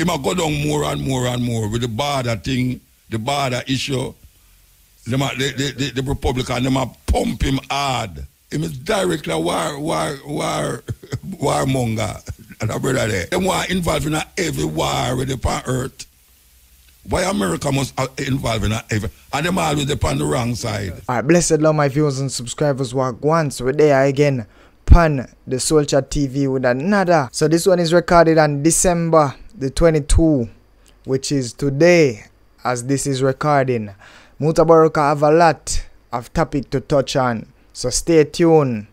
might go down more and more and more with the border thing, the border issue. The Republican, they might pump him hard. He is directly warmonger. And a brother there. They want involved in every war with the earth. Why America must involve in every, and them always upon the wrong side. Alright, blessed love my viewers and subscribers walk once. We're there again. Pan the Soul Chat TV with another. So this one is recorded on December the 22, which is today as this is recording. Mutabaruka have a lot of topic to touch on. So stay tuned,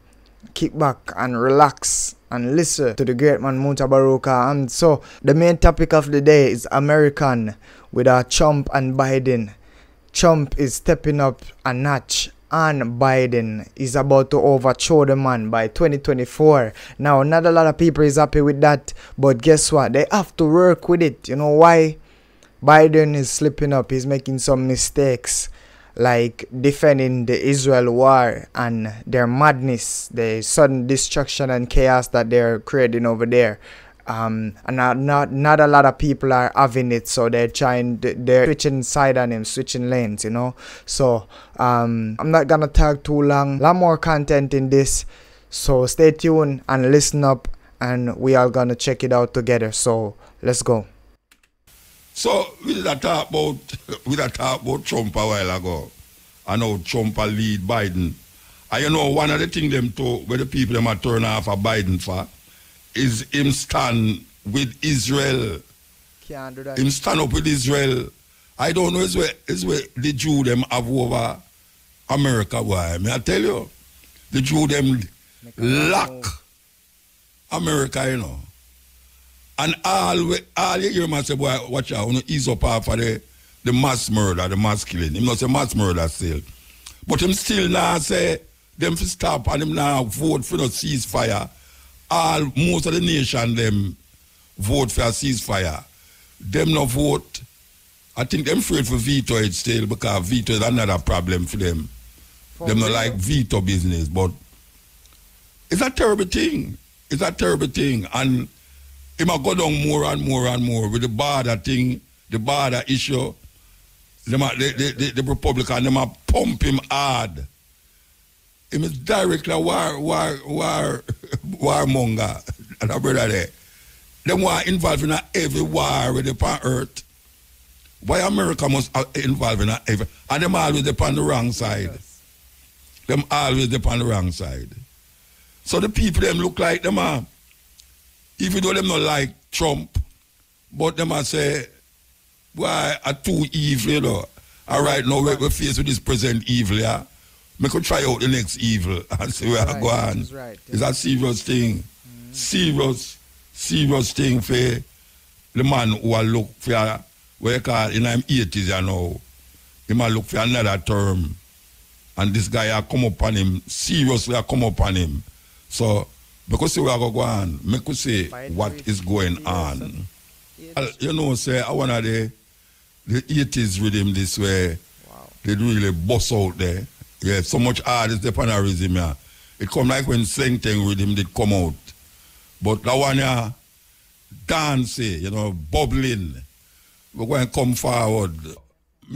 kick back and relax and listen to the great man Mutabaruka. And so the main topic of the day is American with Trump and Biden. Trump is stepping up a notch and Biden is about to overthrow the man by 2024. Now, not a lot of people is happy with that, but guess what? They have to work with it. You know why? Biden is slipping up. He's making some mistakes, like defending the Israel war and their madness, the sudden destruction and chaos that they're creating over there. And not a lot of people are having it, so they're switching side on him, switching lanes, you know. So I'm not gonna talk too long. A lot more content in this, so stay tuned and listen up, and we are gonna check it out together. So let's go. So we did talk about Trump a while ago. I know Trump will lead Biden. And you know one of the things them too, where the people them are turn off a Biden for, is him stand with Israel. Can't do that. Him stand up with Israel. I don't know is where the Jew them have over America. Why? May I tell you? The Jew them lack America, you know. And all you hear me say, boy, watch out, you know, ease up off of the mass murder, the mass killing. Him not say mass murder still. But him still now say them to stop and him now vote for no ceasefire. Most of the nation them vote for a ceasefire. Them no vote. I think them afraid for veto it still, because veto is another problem for them. Them not like veto business, but it's a terrible thing. It's a terrible thing. And it might go down more and more and more with the border thing, the border issue. The Republican, they might pump him hard. He is directly warmonger. And a brother there. They want involved in every war with the earth. Why America must involve in every, and them always upon the wrong side. Yes. Them always upon the wrong side. So the people them look like them are, even though them not like Trump, but them are say, why are too evil, you know. All right, now we're faced with this present evil, yeah. We could try out the next evil and see where I go on. Right, it's a serious thing. Serious thing for the man who will look for, what you call in his 80s, you know. He might look for another term. And this guy come up on him, seriously come up on him. So, because we are going to go on, I could say what is going on. You know, say, I want the 80s rhythm this way. Wow. They really bust out there. Yeah, so much hard is the panarism, yeah. It come like when Sing Tang rhythm did come out. But that one, yeah, dancing, you know, bubbling. We're going to come forward.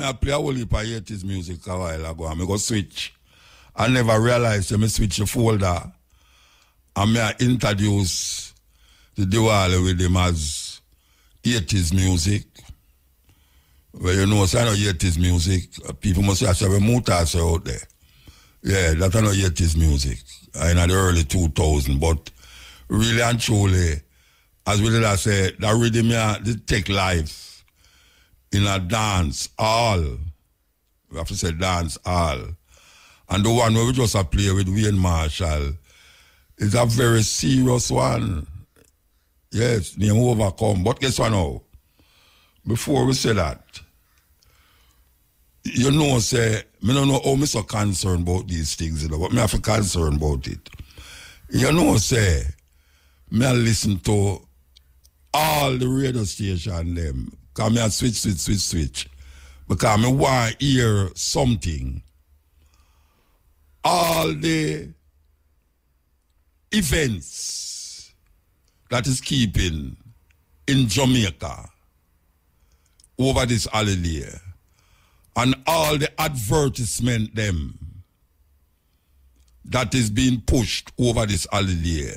I play a whole heap of 80s music a while ago, and I go switch. I never realized I switch the folder. And I introduce the Diwali with them as 80s music. Well, you know, so I know 80s music. People must say, I have a muta out there. Yeah, that's not 80s music. In the early 2000s. But really and truly, as we did I say, that rhythm here did take life in a dance hall. We have to say dance hall. And the one where we just play with Wayne Marshall is a very serious one. Yes, name Overcome. But guess what now? Before we say that, you know, say, I don't know how I'm so concerned about these things, you know, but I have to concern about it. You know, say, I listen to all the radio station them, because I switch. Because I want to hear something. All the events that is keeping in Jamaica, over this holiday and all the advertisement them that is being pushed over this holiday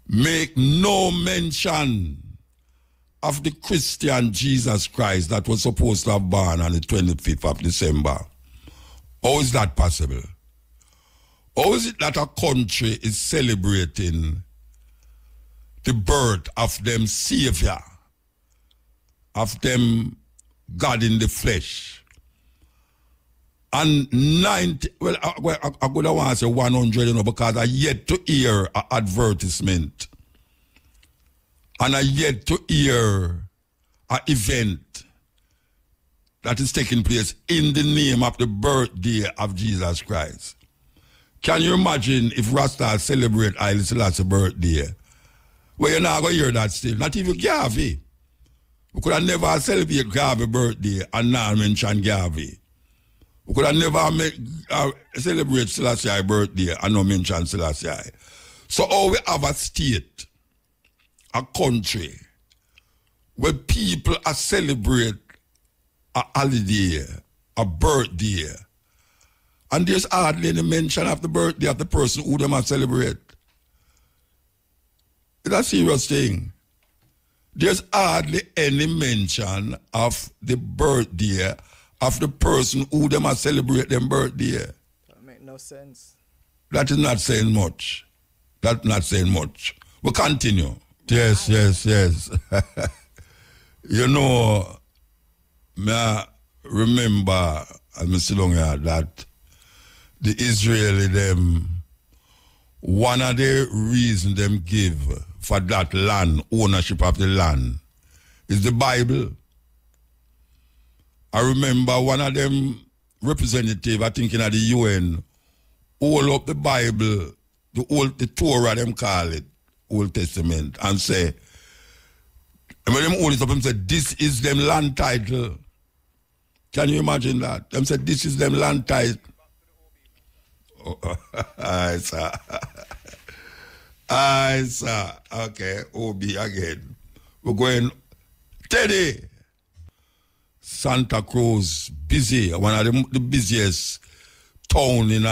make no mention of the Christian Jesus Christ that was supposed to have born on the 25th of December. How is that possible? How is it that a country is celebrating the birth of them Savior, of them God in the flesh? And 90, well, I would want to say 100, because I yet to hear an advertisement. And I yet to hear an event that is taking place in the name of the birthday of Jesus Christ. Can you imagine if Rasta celebrate Haile Selassie's birthday? Well, you're not going to hear that still. Not even Garvey. We could have never celebrated Garvey's birthday and not mention Garvey. We could have never celebrate Selassie's birthday and not mention Selassie. So how we have a state, a country, where people are celebrate a holiday, a birthday, and there's hardly any mention of the birthday of the person who them are celebrate. It's a serious thing. There's hardly any mention of the birthday of the person who them are celebrate them birthday. That make no sense. That is not saying much. That's not saying much. We continue. Yes. You know, I remember, as I sit down here, that the Israeli them, one of the reasons them give for that land, ownership of the land, is the Bible. I remember one of them representative, I think in the UN, hold up the Bible, the Torah them call it, Old Testament, and say, and when them hold it up, them say, this is them land title. Can you imagine that? Them say, this is them land title. Oh, aye, sir. Aye, sir. Okay, OB again. We're going, Teddy. Santa Cruz, busy. One of the busiest town in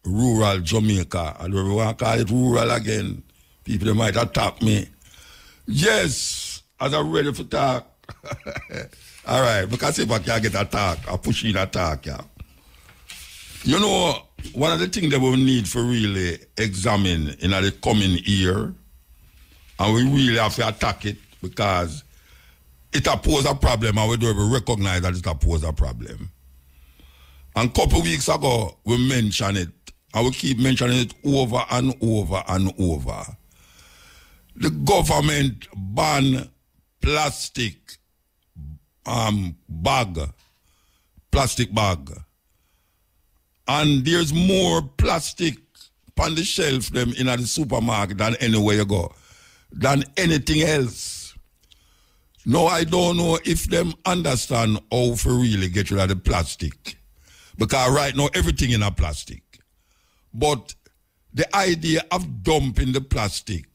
rural Jamaica. I don't want to call it rural again. People they might attack me. Yes, as I'm ready for talk. All right, because if I can't get attacked, I'll push in attack. Yeah. You know, one of the things that we need for really examine in the coming year, and we really have to attack it because it poses a problem, and we don't recognize that it poses a problem. And a couple of weeks ago, we mentioned it, and we keep mentioning it over and over and over. The government banned plastic bag. And there's more plastic on the shelf them in the supermarket than anywhere you go, than anything else. No, I don't know if them understand how to really get rid of the plastic. Because right now, everything in a plastic. But the idea of dumping the plastic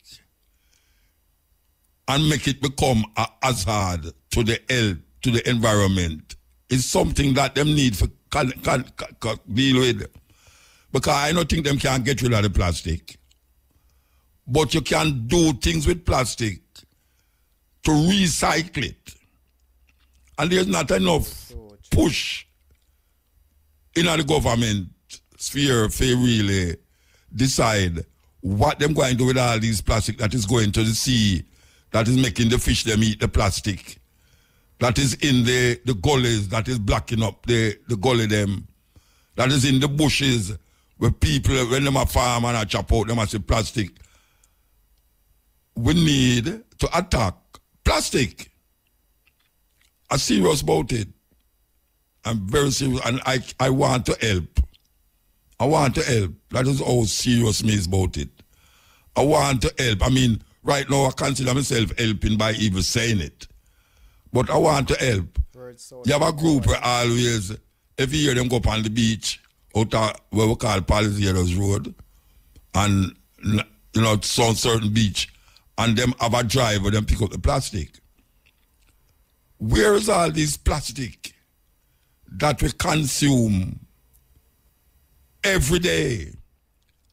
and make it become a hazard to the health, to the environment, is something that them need to deal with. Because I don't think them can get rid of the plastic. But you can do things with plastic to recycle it. And there's not enough push in the government sphere to really decide what them going to do with all these plastic that is going to the sea, that is making the fish them eat the plastic, that is in the gullies, that is blocking up the gully them, that is in the bushes where people, when them a farm and a chop out, them a see plastic. We need to attack plastic. I'm serious about it. I'm very serious, and I want to help. I want to help. That is how serious me is about it. I want to help. I mean, right now I consider myself helping by even saying it. But I want to help. You have a group where always, every year them go up on the beach, out where we call Palisades Road, and you know, some certain beach, and them have a drive where them pick up the plastic. where is all this plastic that we consume every day?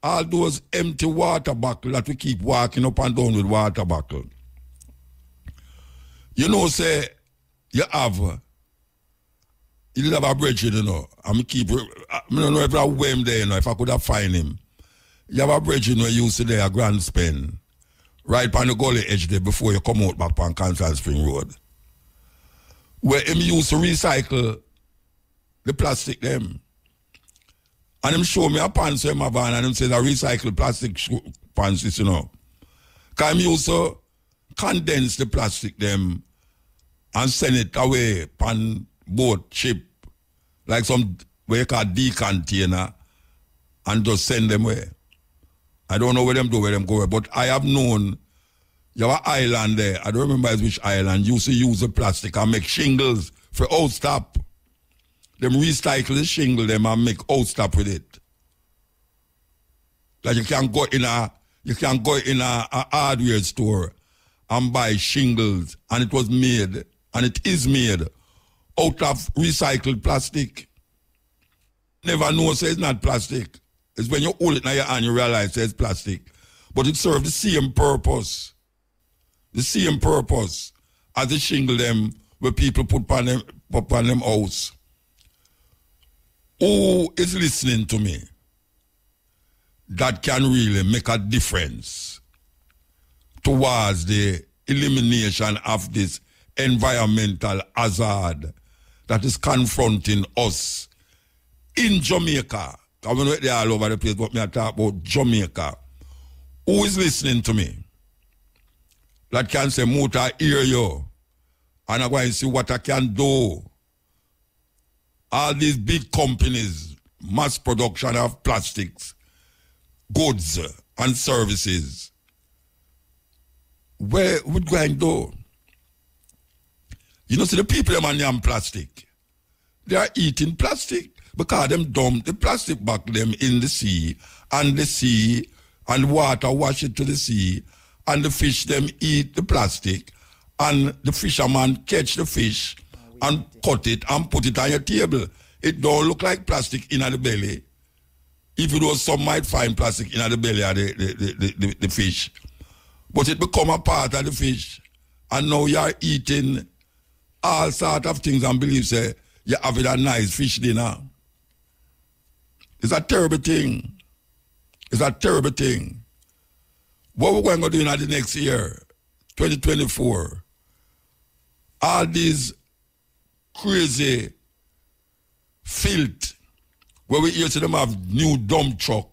All those empty water bottles that we keep walking up and down with water bottle. You know, say, you have a brethren, you know. I don't know if I wear him there, you know, if I could have find him. You have a brethren who used to there, a Grand Spen, right on the gully edge there before you come out back on Kansas Spring Road. Where him used to recycle the plastic them. And him show me a pants in my van and him says I recycle plastic pants, you know. Because him used to condense the plastic them and send it away on boat, ship, like some where you call decontainer, and just send them away. I don't know where them go, but I have known you have an island there, I don't remember which island, used to use the plastic and make shingles for house top. Them recycle the shingle them and make house top with it. Like you can go in a hardware store and buy shingles, and it was made, and it is made out of recycled plastic. Never know say it's not plastic. It's when you hold it in your hand you realize it's plastic. But it serves the same purpose. The same purpose as the shingle them where people put on them house. Who is listening to me that can really make a difference towards the elimination of this environmental hazard that is confronting us in Jamaica? I mean, they're all over the place, but I talk about Jamaica. Who is listening to me that can say, Muta, hear you, and I'm going to see what I can do? All these big companies, mass production of plastics, goods and services, where would going to do? You know, see the people them on plastic, they are eating plastic because them dump the plastic back them in the sea, and water wash it to the sea, and the fish them eat the plastic, and the fisherman catch the fish and cut it and put it on your table. It don't look like plastic in the belly. If it was, some might find plastic in the belly of the fish. But it become a part of the fish. And now you are eating all sort of things and believe say you have a nice fish dinner. It's a terrible thing. It's a terrible thing. What we're going to do in the next year, 2024, all these crazy filth, where we hear to them have new dump truck,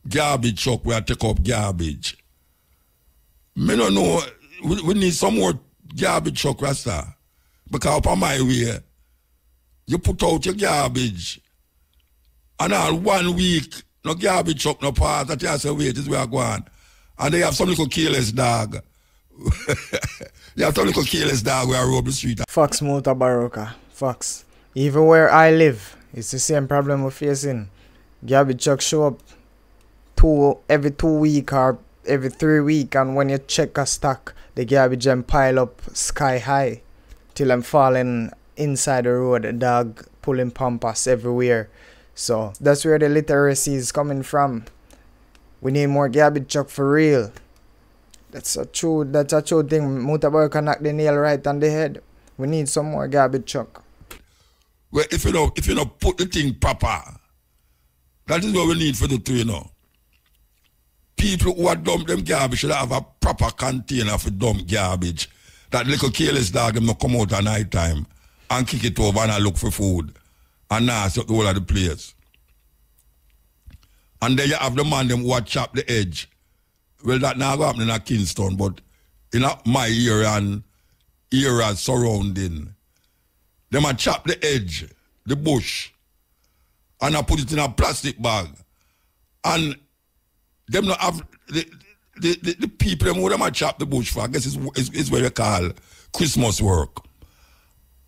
garbage truck where I take up garbage. I don't know, we need some more garbage truck, Rasta. Because up on my way, you put out your garbage, and all 1 week, no garbage truck, no part, that you say, wait, this is where I go on. And they have some little careless dog. You have some little careless dog where I roam the street. Fox Mutabaruka. Fox. Even where I live, it's the same problem we're facing. Garbage truck show up every 2 weeks or every 3 weeks, and when you check a stock, the garbage them pile up sky high till I'm falling inside the road. The dog pulling pampas everywhere. So that's where the literacy is coming from. We need more garbage truck for real. That's a true thing. Mutabaruka knocked the nail right on the head. We need some more garbage truck. Well, if you don't put the thing proper, that is what we need for the two, you know. People who are dump them garbage should have a proper container for dump garbage. That little careless dog them not come out at night time and kick it over and look for food and nasty up the whole of the place. And then you have the man them who chop the edge. Well, that now go happen in Kingston, but in my area and area surrounding, them a chop the edge, the bush, and I put it in a plastic bag. And them not have the people them who them a chop the bush for, I guess it's what you call Christmas work.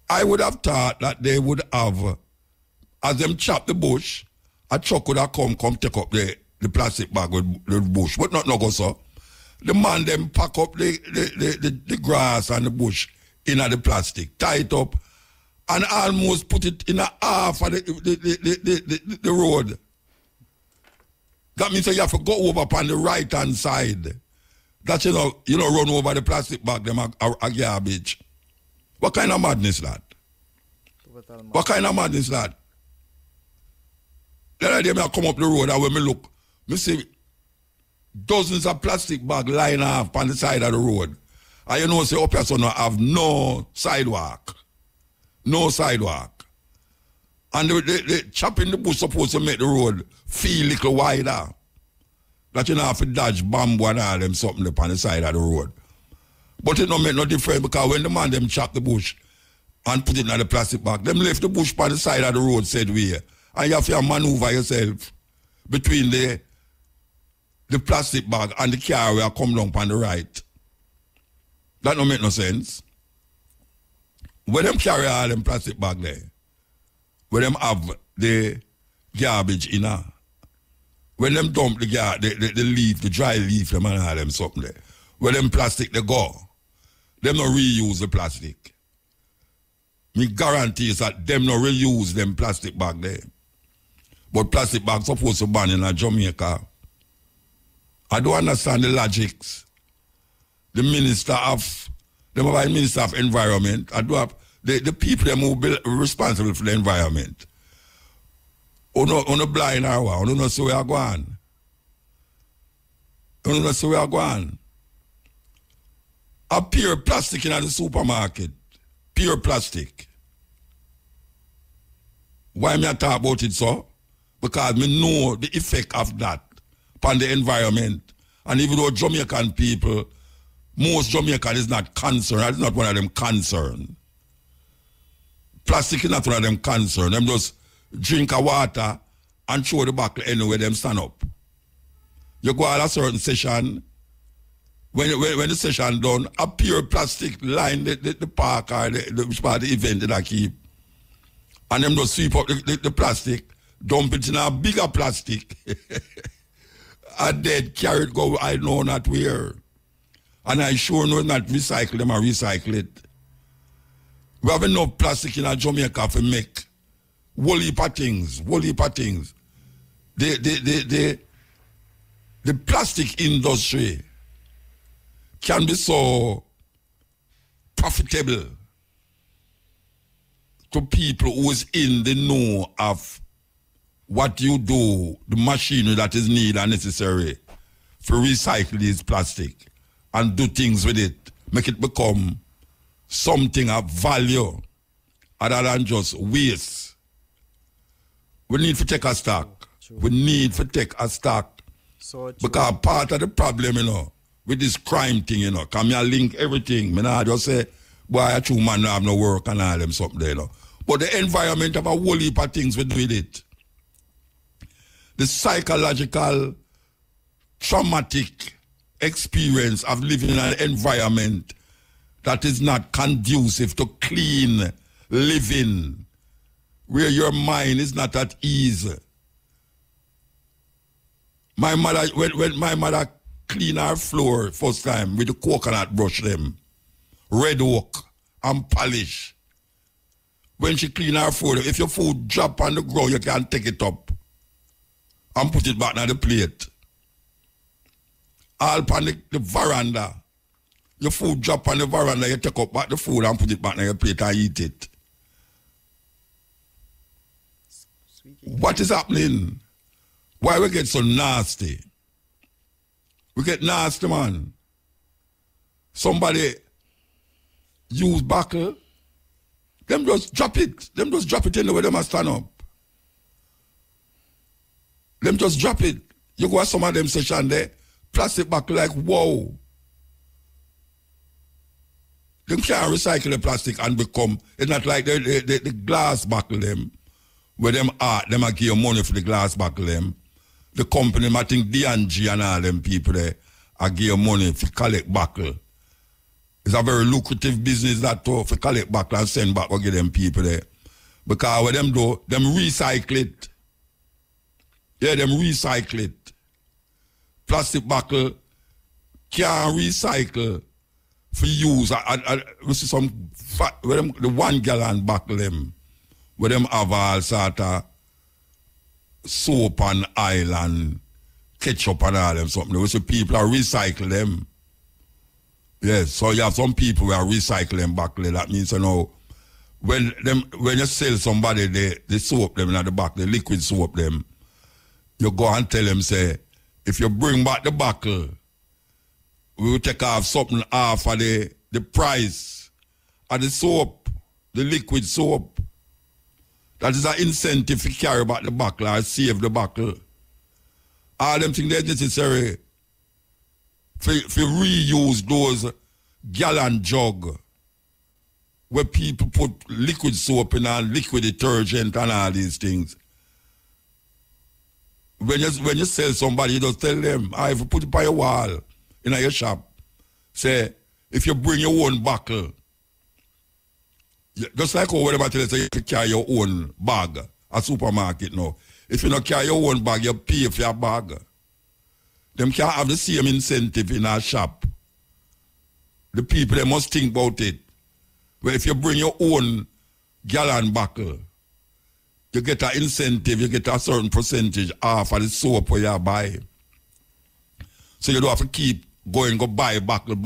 I would have thought that they would have, as them chop the bush, a truck would have come take up the plastic bag with the bush. But not no go so. The man them pack up the grass and the bush in the plastic, tie it up, and almost put it in a half of the road. That means that you have to go over upon the right hand side. That you know run over the plastic bag, them a garbage. What kind of madness that? What kind of madness that? The other day I come up the road and when me look, me see dozens of plastic bags lying off on the side of the road. And you know, say up here so now have no sidewalk. No sidewalk. And the chopping the bush supposed to make the road feel a little wider. That you know have to dodge bamboo and all them something up on the side of the road. But it don't make no difference because when the man them chop the bush and put it in the plastic bag, them left the bush on the side of the road said way. And you have to maneuver yourself between the plastic bag and the car where come down on the right. That don't make no sense. When them carry all them plastic bag there, when them have the garbage in her, when them dump the leaf, the dry leaf, them and all them something there, when them plastic they go, them no reuse the plastic. Me guarantee is that them no reuse them plastic bag there. But plastic bags supposed to ban in Jamaica. I don't understand the logics. The minister of environment, I do have the people them who be responsible for the environment. On a blind hour, on no see where I go on. On no see where I go on. A pure plastic in the supermarket. Pure plastic. Why me I talk about it so? Because me know the effect of that upon the environment. And even though Jamaican people, most Jamaican is not concerned, that's not one of them concerned. Plastic is not one of them concerned. Them just drink a water and throw the buckle anywhere them stand up. You go at a certain session, when the session done, a pure plastic line the park or which part of the event that I keep. And them just sweep up the plastic, dump it in a bigger plastic. And then carry it go, I know not where. And I sure know not recycle them or recycle it. We have enough plastic in Jamaica to make whole heap of things. The plastic industry can be so profitable to people who is in the know of what you do, the machinery that is needed and necessary for recycle this plastic and do things with it, make it become something of value other than just waste. We need to take a stock. True. We need to take a stock. So because part of the problem, with this crime thing, can me link everything. Me not just say, boy, a true man no have no work and all them something there, But the environment have a whole heap of things we do with it. The psychological, traumatic experience of living in an environment that is not conducive to clean living, where your mind is not at ease. My mother, when my mother cleaned her floor first time with the coconut brush them, red oak and polish. When she clean her food, if your food drop on the ground, you can take it up and put it back on the plate. All on the veranda. Your food drop on the veranda, you take up back the food and put it back on your plate and eat it. What is happening? Why we get so nasty? We get nasty, man. Somebody use buckle, them just drop it. Them just drop it anywhere they must stand up. Them just drop it. You go at some of them session there, plastic buckle like, whoa. Them can't recycle the plastic and become, it's not like the glass buckle them, where them art, them a give you money for the glass buckle them. The company, I think D&G and all them people there, I give you money for collect buckle. It's a very lucrative business that too, for collect buckle and send back or give them people there. Because what them do, them recycle it. Yeah, them recycle it. Plastic buckle can't recycle for use. We see some where them, the 1 gallon bottle them, where them have all sort of soap and oil and ketchup and all them something. We see people are recycle them. Yes, so you have some people who are recycling bottle. That means, you know, when you sell somebody the soap them in the back, the liquid soap them, you go and tell them, say, if you bring back the bottle, we will take off something off of the price of the soap, the liquid soap. That is an incentive to carry back the bottle or save the bottle. All them things they're necessary for reuse those gallon jug where people put liquid soap in and liquid detergent and all these things. When you sell somebody, you just tell them, if you put it by your wall in your shop, say, if you bring your own bottle, just like how whatever tell you, say you carry your own bag, a supermarket now. If you don't carry your own bag, you pay for your bag. Them can't have the same incentive in our shop. The people, they must think about it. Well, if you bring your own gallon bottle, you get an incentive, you get a certain percentage off of the soap where you buy. So you don't have to keep going, go buy a bottle,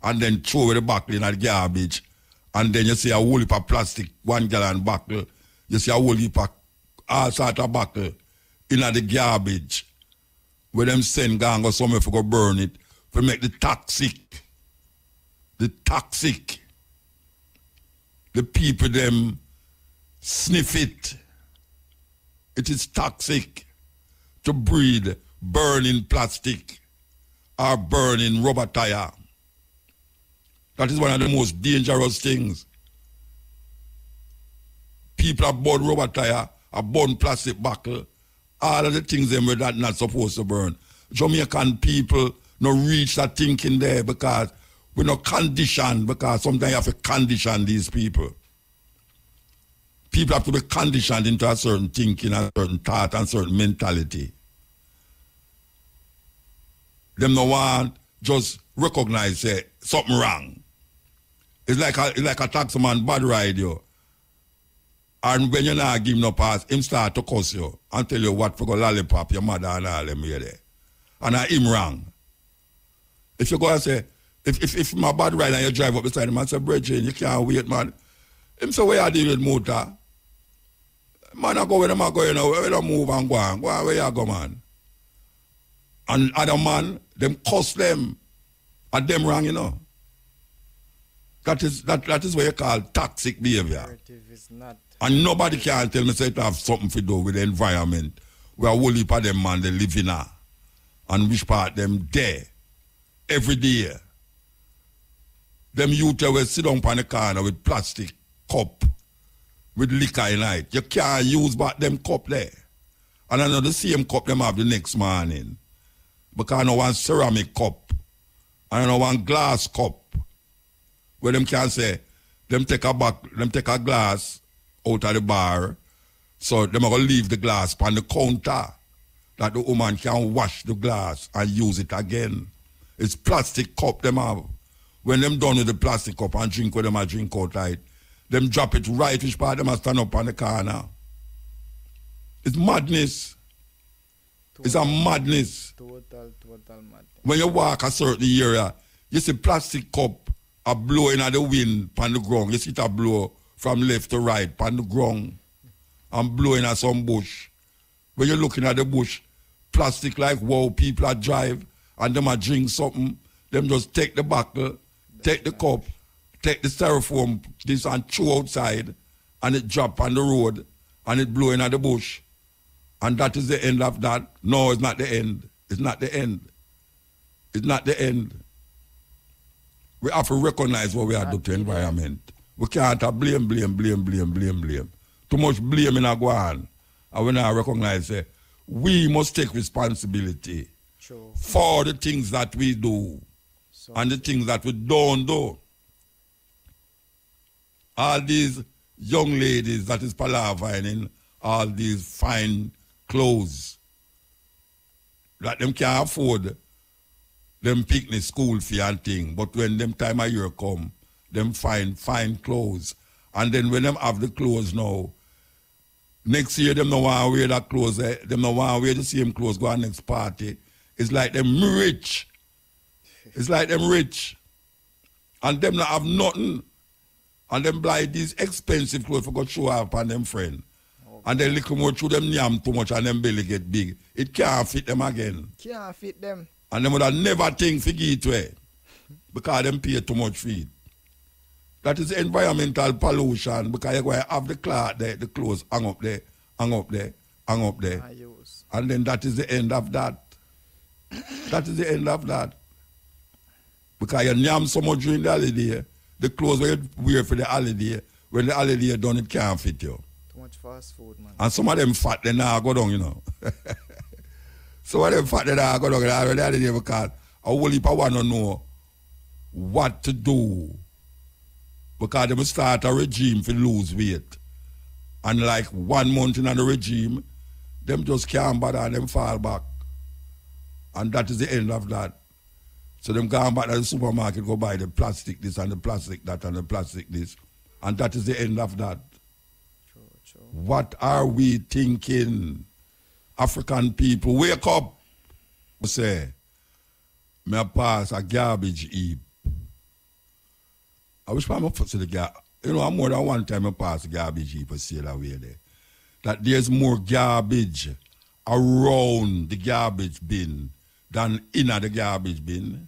and then throw away the bottle in the garbage. And then you see a whole heap of plastic, 1 gallon bottle. You see a whole heap of all sort of bottle in the garbage. Where them send gang or somewhere for go burn it, for make the toxic. The people them sniff it. It is toxic to breathe burning plastic or burning rubber tire. That is one of the most dangerous things. People are burn rubber tire, are burn plastic bottle, all of the things them were that not supposed to burn. Jamaican people no reach that thinking there because we're not conditioned, because sometimes you have to condition these people. People have to be conditioned into a certain thinking, a certain thought, and certain mentality. Them no want just recognize say something wrong. It's like a taxi man bad ride you. And when you not give him no pass, him start to cuss you and tell you what for go lollipop your mother and all them here there. And him wrong. If you go and say, if my bad ride and you drive up beside him and say, Bridget, you can't wait, man. Him say, where you deal with muta? Man, I go where them are going now, where they move and go on. Where you go, man? And other man, them cuss them. And them wrong, you know. That is what you call toxic behavior. And nobody can tell me say it have something to do with the environment where a whole heap of them man they live in and which part them there every day. Them youth will sit down on the corner with plastic cup with liquor in it. You can't use but them cup there. And I know the same cup them have the next morning. Because I know one ceramic cup. And I know one glass cup. Where them can say, them take a glass out of the bar, so them are going to leave the glass on the counter that the woman can wash the glass and use it again. It's plastic cup them have. When them done with the plastic cup and drink with them a drink out right, them drop it right which part them a stand up on the corner. It's madness. It's a madness. Total madness. When you walk a certain area, you see plastic cup a blowing at the wind on the ground. You see it a blow from left to right on the ground and blowing at some bush. When you're looking at the bush, plastic like wow, people are drive and them a drink something, them just take the bottle, take the cup, take the styrofoam, this and throw outside and it drop on the road and it blowing at the bush. And that is the end of that. No, it's not the end. It's not the end. It's not the end. We have to recognize what we are doing to the environment. We can't blame. Too much blame in a go on. And we now recognize that we must take responsibility for the things that we do and the things that we don't do. All these young ladies that is palavering in all these fine clothes that them can't afford them picnic school fee and thing. But when them time of year come, them find fine clothes. And then when them have the clothes now, next year them no want to wear that clothes, them no want to wear the same clothes, go on next party. It's like them rich. It's like them rich. And them not have nothing. And them buy these expensive clothes for go show up on them friend. Okay. And then little more through them yam too much and them belly get big. It can't fit them again. Can't fit them. And them would have never think for it way. Because them pay too much for it. That is environmental pollution because you're going to have the cloth there, the clothes hang up there, hang up there, hang up there. And then that is the end of that. That is the end of that. Because you yam so much during the holiday, the clothes you wear for the holiday, when the holiday done, it can't fit you. Too much fast food, man. And some of them fat, they now go down, you know. Some of them fat, they now go down when the holiday because a whole heap of want to know what to do. Because they will start a regime to lose weight. And like 1 month in the regime, them just can't bother and them fall back. And that is the end of that. So them go back to the supermarket, go buy the plastic this and the plastic that and the plastic this. And that is the end of that. True. What are we thinking? African people, wake up. I say, me pass a garbage heap. I wish I'm up to the garbage. You know, more than one time I pass the garbage heap and sail away there. That there's more garbage around the garbage bin than in the garbage bin.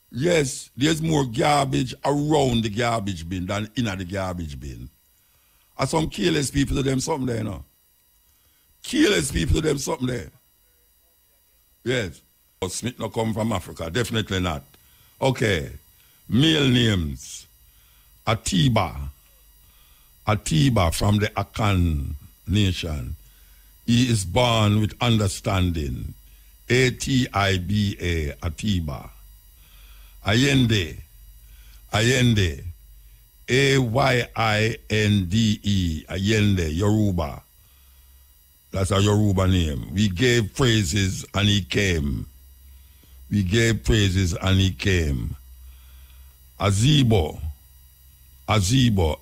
Yes, there's more garbage around the garbage bin than in the garbage bin. And some careless people to them something there, you know. Careless people to them something there. Yes. Smith not come from Africa, definitely not. Okay. Male names. Atiba from the Akan nation. He is born with understanding. A-T-I-B-A, Atiba. Ayende, A-Y-I-N-D-E, Ayende, Yoruba. That's a Yoruba name. We gave praises and he came. We gave praises and he came. Azibo,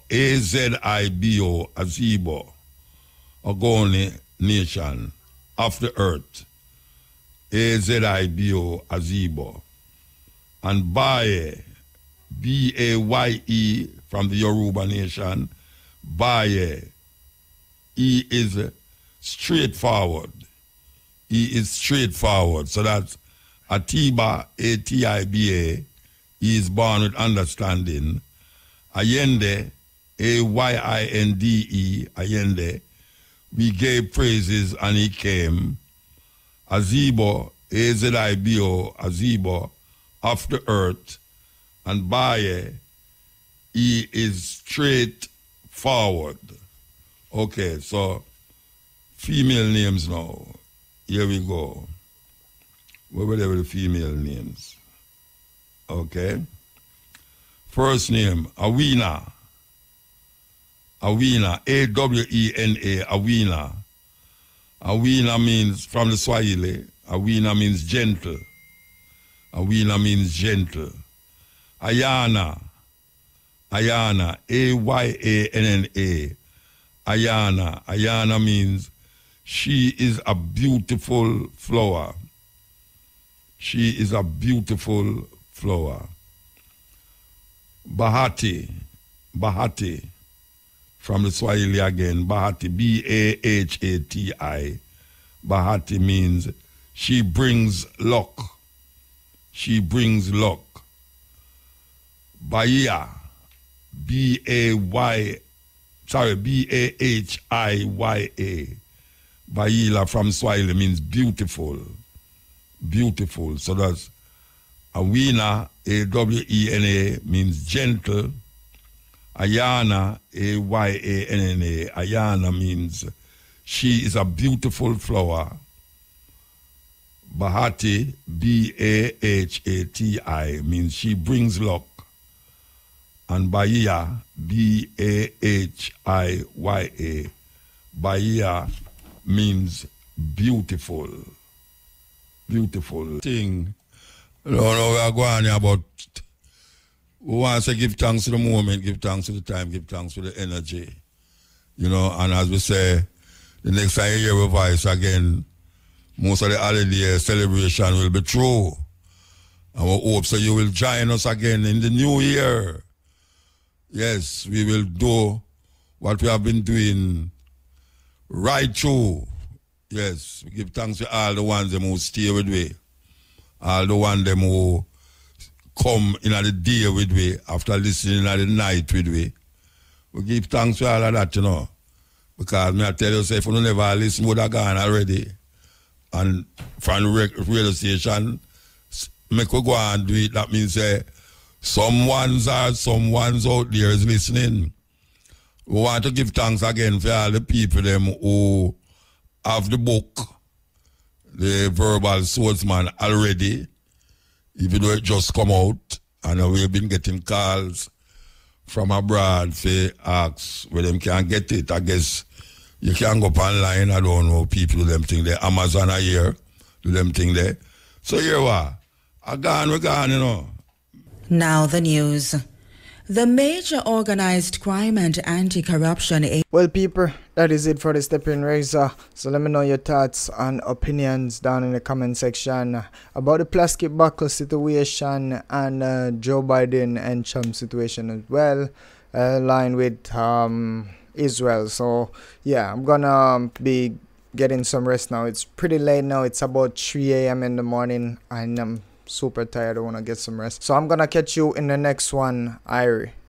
A-Z-I-B-O, Azibo, Ogoni nation of the earth. A-Z-I-B-O, Azibo. And Baye, B-A-Y-E, from the Yoruba nation. Baye, he is straightforward. He is straightforward. So that's Atiba, A-T-I-B-A. He is born with understanding. Ayende, A-Y-I-N-D-E, Ayende. We gave praises and he came. Azibo, A-Z-I-B-O, Azibo, of the earth. And Baye, he is straightforward. Okay, so female names now. Here we go. Where were they with the female names? Okay. First name, Awena. Awena, A-W-E-N-A, Awena. Awena means, from the Swahili, Awena means gentle. Awena means gentle. Ayana, A-Y-A-N-N-A. Ayana means she is a beautiful flower. She is a beautiful flower. Bahati, from the Swahili again, Bahati, B-A-H-A-T-I. Bahati means she brings luck. She brings luck. Bahia, B-A-H-I-Y-A. Bahia from Swahili means beautiful. Beautiful. So that's Awena, A-W-E-N-A, means gentle. Ayana, A-Y-A-N-N-A. Ayana means she is a beautiful flower. Bahati, B-A-H-A-T-I, means she brings luck. And Bahia, B-A-H-I-Y-A. Bahia means beautiful. Beautiful thing. No, we are going here, but we want to say give thanks to the moment, give thanks to the time, give thanks to the energy. You know, and as we say, the next time you hear our voice again, most of the holiday celebration will be true. And we hope so you will join us again in the new year. Yes, we will do what we have been doing right through. Yes, we give thanks to all the ones them who stay with me. All the ones them who come in the day with me, after listening at the night with me. We give thanks to all of that, you know. Because me I tell you, say, if you never listen, would have gone already. And from the radio station, make we go and do it. That means say, someone's out there is listening. We want to give thanks again for all the people them who have the book, the Verbal Swordsman already, even though it just come out, and we've been getting calls from abroad for ask where them can get it. I guess you can go up online, I don't know, people do them thing there. Amazon are here, do them thing there. So here we are. We're gone, you know. Now the news. The major organized crime and anti-corruption... Well, people, that is it for the Steppin Razor. So let me know your thoughts and opinions down in the comment section about the plastic buckle situation and Joe Biden and Trump situation as well, aligned with Israel. So yeah, I'm gonna be getting some rest now. It's pretty late now. It's about 3 a.m. in the morning and I'm super tired. I want to get some rest. So I'm gonna catch you in the next one, Irie.